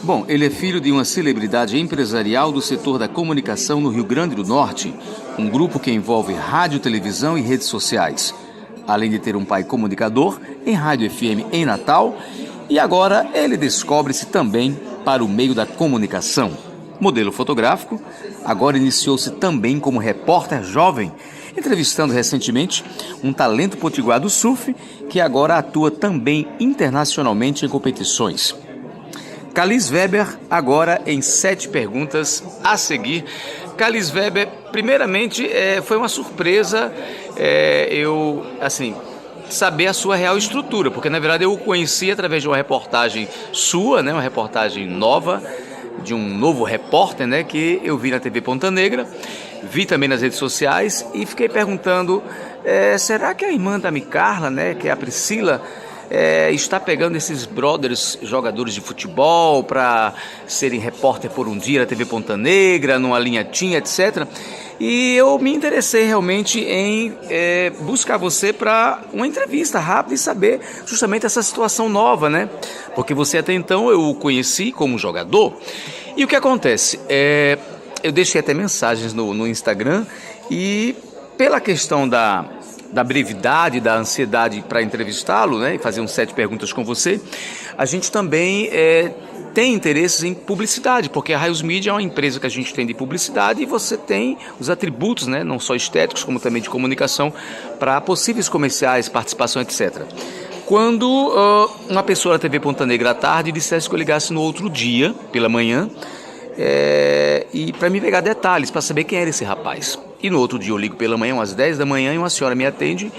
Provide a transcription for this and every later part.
Bom, ele é filho de uma celebridade empresarial do setor da comunicação no Rio Grande do Norte, um grupo que envolve rádio, televisão e redes sociais. Além de ter um pai comunicador em rádio FM em Natal, e agora ele descobre-se também para o meio da comunicação. Modelo fotográfico, agora iniciou-se também como repórter jovem, entrevistando recentemente um talento potiguar do surf que agora atua também internacionalmente em competições. Kalis Weber, agora em 7 perguntas a seguir. Kalis Weber, primeiramente, foi uma surpresa saber a sua real estrutura, porque na verdade eu o conheci através de uma reportagem sua, né, uma reportagem nova, de um novo repórter, né, que eu vi na TV Ponta Negra, vi também nas redes sociais e fiquei perguntando, será que a irmã da Micarla, né, que é a Priscila, está pegando esses brothers jogadores de futebol para serem repórter por um dia na TV Ponta Negra, numa linha Tim, etc. E eu me interessei realmente em buscar você para uma entrevista rápida e saber justamente essa situação nova, né? Porque você até então eu o conheci como jogador. E o que acontece? Eu deixei até mensagens no Instagram e pela questão da brevidade, da ansiedade para entrevistá-lo, né, e fazer uns 7 perguntas com você, a gente também tem interesses em publicidade, porque a Raios Media é uma empresa que a gente tem de publicidade e você tem os atributos, né, não só estéticos, como também de comunicação, para possíveis comerciais, participação, etc. Quando uma pessoa da TV Ponta Negra à tarde dissesse que eu ligasse no outro dia, pela manhã, e para me pegar detalhes, para saber quem era esse rapaz. E no outro dia eu ligo pela manhã, umas 10 da manhã, e uma senhora me atende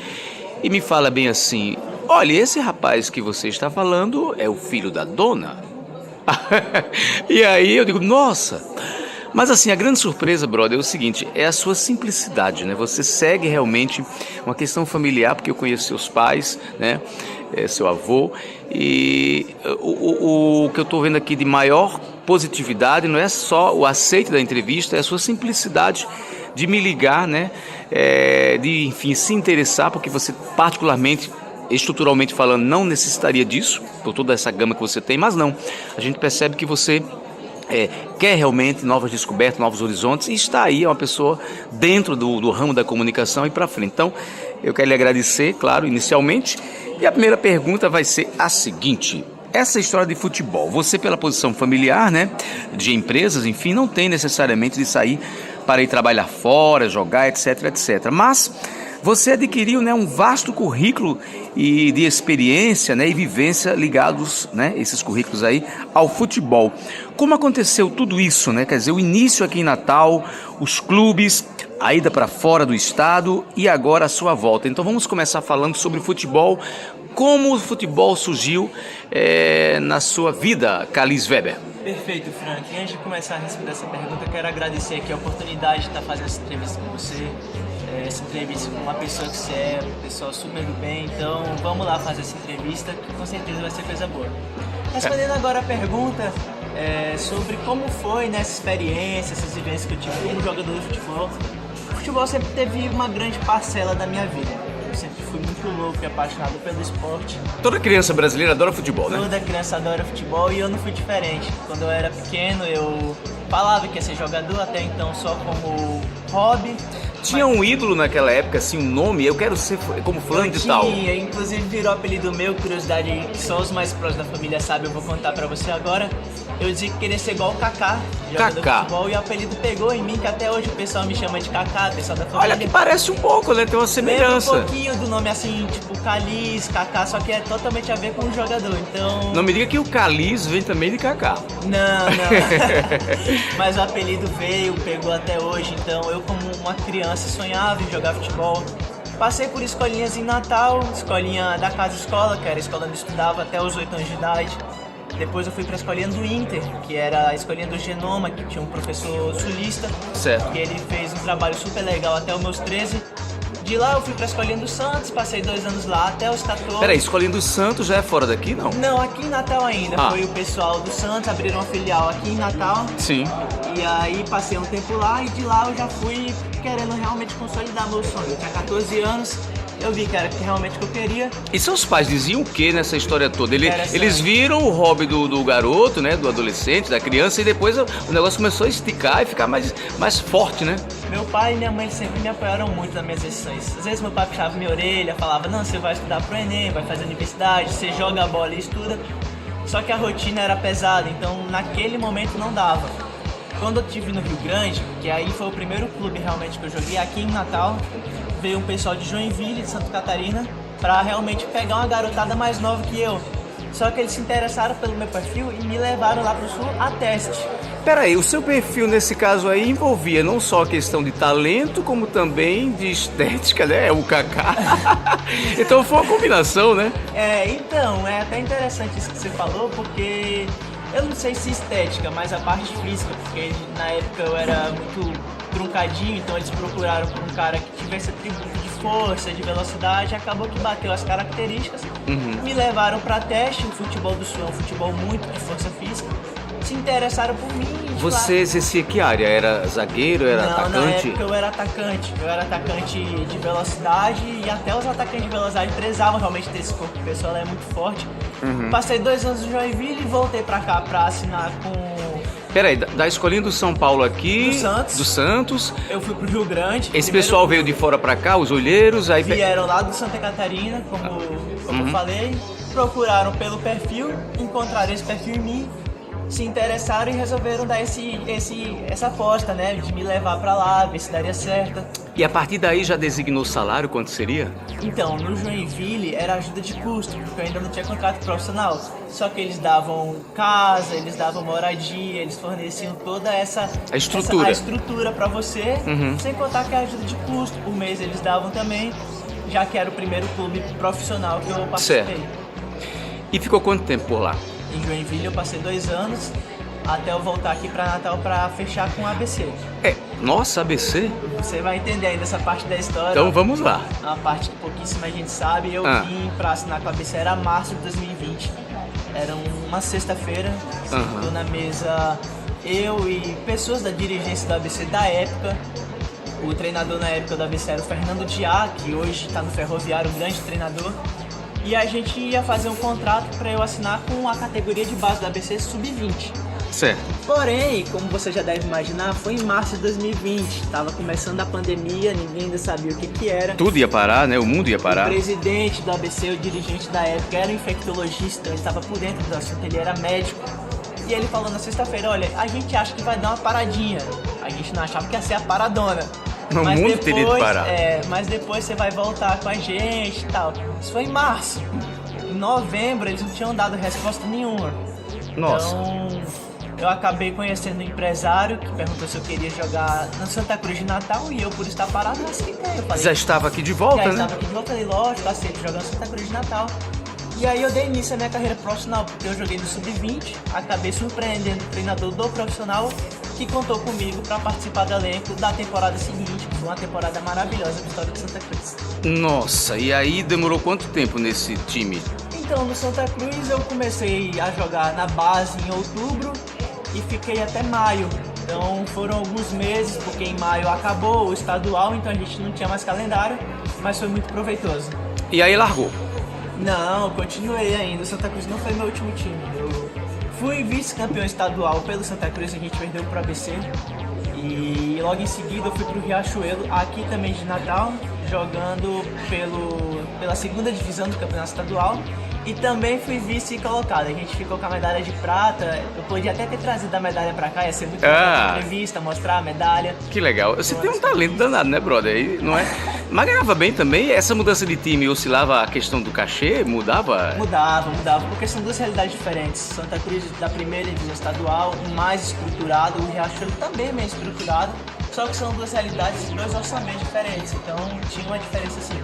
e me fala bem assim: olha, esse rapaz que você está falando é o filho da dona? E aí eu digo, nossa! Mas assim, a grande surpresa, brother, é o seguinte, é a sua simplicidade, né? Você segue realmente uma questão familiar, porque eu conheço seus pais, né? Seu avô, e o que eu estou vendo aqui de maior positividade não é só o aceite da entrevista, é a sua simplicidade de me ligar, né? De, enfim, se interessar, porque você particularmente, estruturalmente falando, não necessitaria disso, por toda essa gama que você tem, mas não, a gente percebe que você quer realmente novas descobertas, novos horizontes, e está aí, é uma pessoa dentro do ramo da comunicação e para frente. Então, eu quero lhe agradecer, claro, inicialmente, e a primeira pergunta vai ser a seguinte: essa história de futebol, você pela posição familiar, né, de empresas, enfim, não tem necessariamente de sair para ir trabalhar fora, jogar, etc, etc, mas você adquiriu, né, um vasto currículo e de experiência, né, e vivência ligados, né, esses currículos aí, ao futebol. Como aconteceu tudo isso, né? Quer dizer, o início aqui em Natal, os clubes, a ida para fora do estado e agora a sua volta. Então vamos começar falando sobre futebol. Como o futebol surgiu na sua vida, Kalis Weber? Perfeito, Frank. Antes de começar a responder essa pergunta, eu quero agradecer aqui a oportunidade de estar fazendo essa entrevista com você. Essa entrevista com uma pessoa que você é, uma pessoa super do bem. Então vamos lá fazer essa entrevista, que com certeza vai ser coisa boa. Respondendo agora a pergunta sobre como foi nessa experiência, essas vivências que eu tive como jogador de futebol. O futebol sempre teve uma grande parcela da minha vida. Eu sempre fui muito louco e apaixonado pelo esporte. Toda criança brasileira adora futebol, né? Toda criança adora futebol e eu não fui diferente. Quando eu era pequeno, eu falava que ia ser jogador, até então só como hobby. Tinha um ídolo naquela época, assim, um nome, eu quero ser como fulano de tal. Inclusive virou apelido meu, curiosidade que só os mais próximos da família sabem, eu vou contar pra você agora. Eu dizia que queria ser igual o Kaká, jogador de futebol, e o apelido pegou em mim, que até hoje o pessoal me chama de Kaká, o pessoal da família. Olha que parece um pouco, né? Tem uma semelhança. Lembra um pouquinho do nome assim, tipo Kalis, Kaká, só que é totalmente a ver com o jogador, então... Não me diga que o Kalis vem também de Kaká. Não. Mas o apelido veio, pegou até hoje, então eu como uma criança sonhava em jogar futebol. Passei por escolinhas em Natal, escolinha da casa escola, que era a escola onde eu estudava até os 8 anos de idade. Depois eu fui para a escolinha do Inter, que era a escolinha do Genoma, que tinha um professor sulista. Certo. Que ele fez um trabalho super legal até os meus 13. De lá eu fui pra Escolinha do Santos, passei 2 anos lá até os 14. Peraí, Escolinha do Santos já é fora daqui, não? Não, aqui em Natal ainda. Foi o pessoal do Santos, abriram uma filial aqui em Natal. Sim. E aí passei um tempo lá e de lá eu já fui querendo realmente consolidar meu sonho. Eu tinha 14 anos, eu vi que era realmente o que eu queria. E seus pais diziam o que nessa história toda? Eles viram o hobby do garoto, né, do adolescente, da criança, e depois o negócio começou a esticar e ficar mais forte, né? Meu pai e minha mãe sempre me apoiaram muito nas minhas decisões. Às vezes meu pai puxava minha orelha, falava, não, você vai estudar pro Enem, vai fazer universidade, você joga a bola e estuda. Só que a rotina era pesada, então naquele momento não dava. Quando eu estive no Rio Grande, que aí foi o primeiro clube realmente que eu joguei, aqui em Natal, veio um pessoal de Joinville, de Santa Catarina, pra realmente pegar uma garotada mais nova que eu. Só que eles se interessaram pelo meu perfil e me levaram lá pro sul a teste. Peraí, o seu perfil nesse caso aí envolvia não só a questão de talento, como também de estética, né? O Kaká. Então foi uma combinação, né? Então, é até interessante isso que você falou, porque eu não sei se estética, mas a parte física, porque na época eu era muito truncadinho, então eles procuraram por um cara que tivesse atributo de força, de velocidade, acabou que bateu as características, me levaram para teste. O futebol do sul é um futebol muito de força física, se interessaram por mim. Você exercia que área? Era zagueiro, era atacante? Na época eu era atacante de velocidade, e até os atacantes de velocidade precisavam realmente ter esse corpo, o pessoal é muito forte. Passei 2 anos no Joinville e voltei pra cá pra assinar com... Peraí, da escolinha do São Paulo aqui... Do Santos. Eu fui pro Rio Grande. Esse pessoal veio de fora pra cá, os olheiros, aí... Vieram lá do Santa Catarina, como eu falei, procuraram pelo perfil, encontraram esse perfil em mim, se interessaram e resolveram dar essa aposta, né, de me levar pra lá, ver se daria certo. E a partir daí já designou o salário, quanto seria? Então, no Joinville era ajuda de custo, porque eu ainda não tinha contrato profissional. Só que eles davam casa, eles davam moradia, eles forneciam toda a estrutura pra você, sem contar que a ajuda de custo por mês eles davam também, já que era o primeiro clube profissional que eu participei. Certo. E ficou quanto tempo por lá? Em Joinville eu passei 2 anos, até eu voltar aqui pra Natal pra fechar com o ABC. Nossa, ABC? Você vai entender ainda essa parte da história. Então vamos lá. Uma parte que pouquíssima gente sabe. Eu vim pra assinar com a ABC, era março de 2020. Era uma sexta-feira, sentou na mesa eu e pessoas da dirigência do ABC da época. O treinador na época do ABC era o Fernando Diá, que hoje está no Ferroviário, um grande treinador. E a gente ia fazer um contrato para eu assinar com a categoria de base do ABC Sub-20. Certo. Porém, como você já deve imaginar, foi em março de 2020. Tava começando a pandemia, ninguém ainda sabia o que era. Tudo ia parar, né? O mundo ia parar. O presidente do ABC, o dirigente da época, era um infectologista, ele estava por dentro do assunto, ele era médico. E ele falou na sexta-feira, olha, a gente acha que vai dar uma paradinha. A gente não achava que ia ser a paradona. O mundo teria de parar. Mas depois você vai voltar com a gente e tal. Isso foi em março. Em novembro eles não tinham dado resposta nenhuma. Nossa. Então eu acabei conhecendo um empresário que perguntou se eu queria jogar no Santa Cruz de Natal, e eu, por estar parado, eu aceitei. Eu falei, já estava aqui de volta, né? Já estava aqui de volta, falei, lógico, aceito jogar no Santa Cruz de Natal. E aí eu dei início à minha carreira profissional, porque eu joguei no Sub-20, acabei surpreendendo o treinador do profissional, que contou comigo para participar do elenco da temporada seguinte, que foi uma temporada maravilhosa na história de Santa Cruz. Nossa, e aí demorou quanto tempo nesse time? Então, no Santa Cruz eu comecei a jogar na base em outubro e fiquei até maio. Então foram alguns meses, porque em maio acabou o estadual, então a gente não tinha mais calendário, mas foi muito proveitoso. E aí largou? Não, continuei ainda. O Santa Cruz não foi meu último time. Eu fui vice-campeão estadual pelo Santa Cruz, a gente perdeu pro ABC. E logo em seguida eu fui pro Riachuelo, aqui também de Natal, jogando pela segunda divisão do campeonato estadual. E também fui vice-colocado. A gente ficou com a medalha de prata. Eu podia até ter trazido a medalha pra cá, ia ser muito legal, entrevista, mostrar a medalha. Que legal. Você tem um talento danado, né, brother? Não é? Mas ganhava bem também. Essa mudança de time oscilava a questão do cachê? Mudava? Mudava, porque são duas realidades diferentes. Santa Cruz da primeira divisão estadual, mais estruturado. O Riachuelo também é meio estruturado. Só que são duas realidades e 2 orçamentos diferentes. Então tinha uma diferença sim.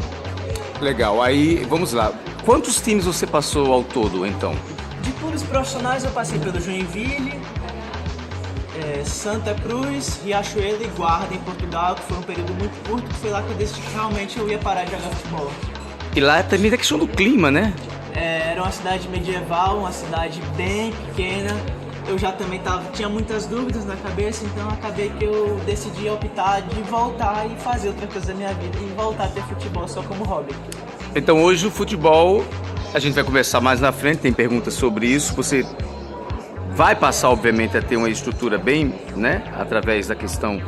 Legal. Aí, vamos lá. Quantos times você passou ao todo, então? De clubes profissionais eu passei pelo Joinville, Santa Cruz, Riachuelo e Guarda em Portugal, que foi um período muito curto, que foi lá que eu decidi que realmente eu ia parar de jogar futebol. E lá também é questão do clima, né? Era uma cidade medieval, uma cidade bem pequena. eu já também tinha muitas dúvidas na cabeça, então acabei que eu decidi optar de voltar e fazer outra coisa da minha vida e voltar a ter futebol só como hobby. Então hoje o futebol, a gente vai conversar mais na frente, tem perguntas sobre isso, você vai passar obviamente a ter uma estrutura bem, né, através da questão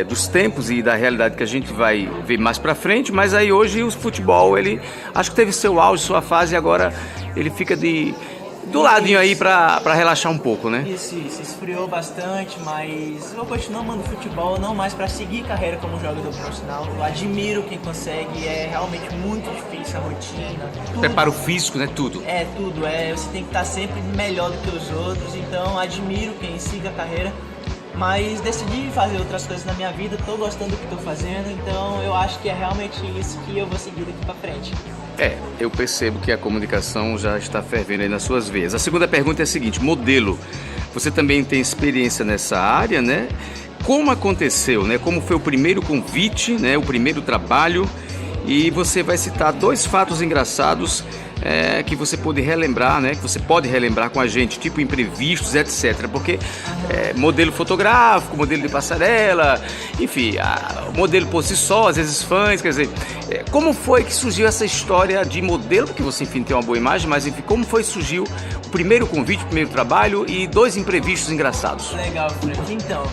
dos tempos e da realidade que a gente vai ver mais pra frente, mas aí hoje o futebol, ele acho que teve seu auge, sua fase, e agora ele fica do ladinho aí pra relaxar um pouco, né? Isso, esfriou bastante, mas eu continuo amando futebol, não mais pra seguir carreira como jogador profissional. Eu admiro quem consegue, é realmente muito difícil a rotina. Preparo físico, né? Tudo. Tudo, você tem que estar sempre melhor do que os outros, então admiro quem siga a carreira. Mas decidi fazer outras coisas na minha vida, tô gostando do que tô fazendo, então eu acho que é realmente isso que eu vou seguir daqui pra frente. Eu percebo que a comunicação já está fervendo aí nas suas veias. A segunda pergunta é a seguinte: modelo. Você também tem experiência nessa área, né? Como aconteceu, né? Como foi o primeiro convite, né? O primeiro trabalho? E você vai citar 2 fatos engraçados que você pode relembrar, né? Que você pode relembrar com a gente, tipo imprevistos, etc. Porque modelo fotográfico, modelo de passarela, enfim, o modelo por si só, às vezes fãs, quer dizer, como foi que surgiu essa história de modelo? Porque você, enfim, tem uma boa imagem, mas enfim, como foi que surgiu o primeiro convite, o primeiro trabalho e 2 imprevistos engraçados? Legal, Fred. Então,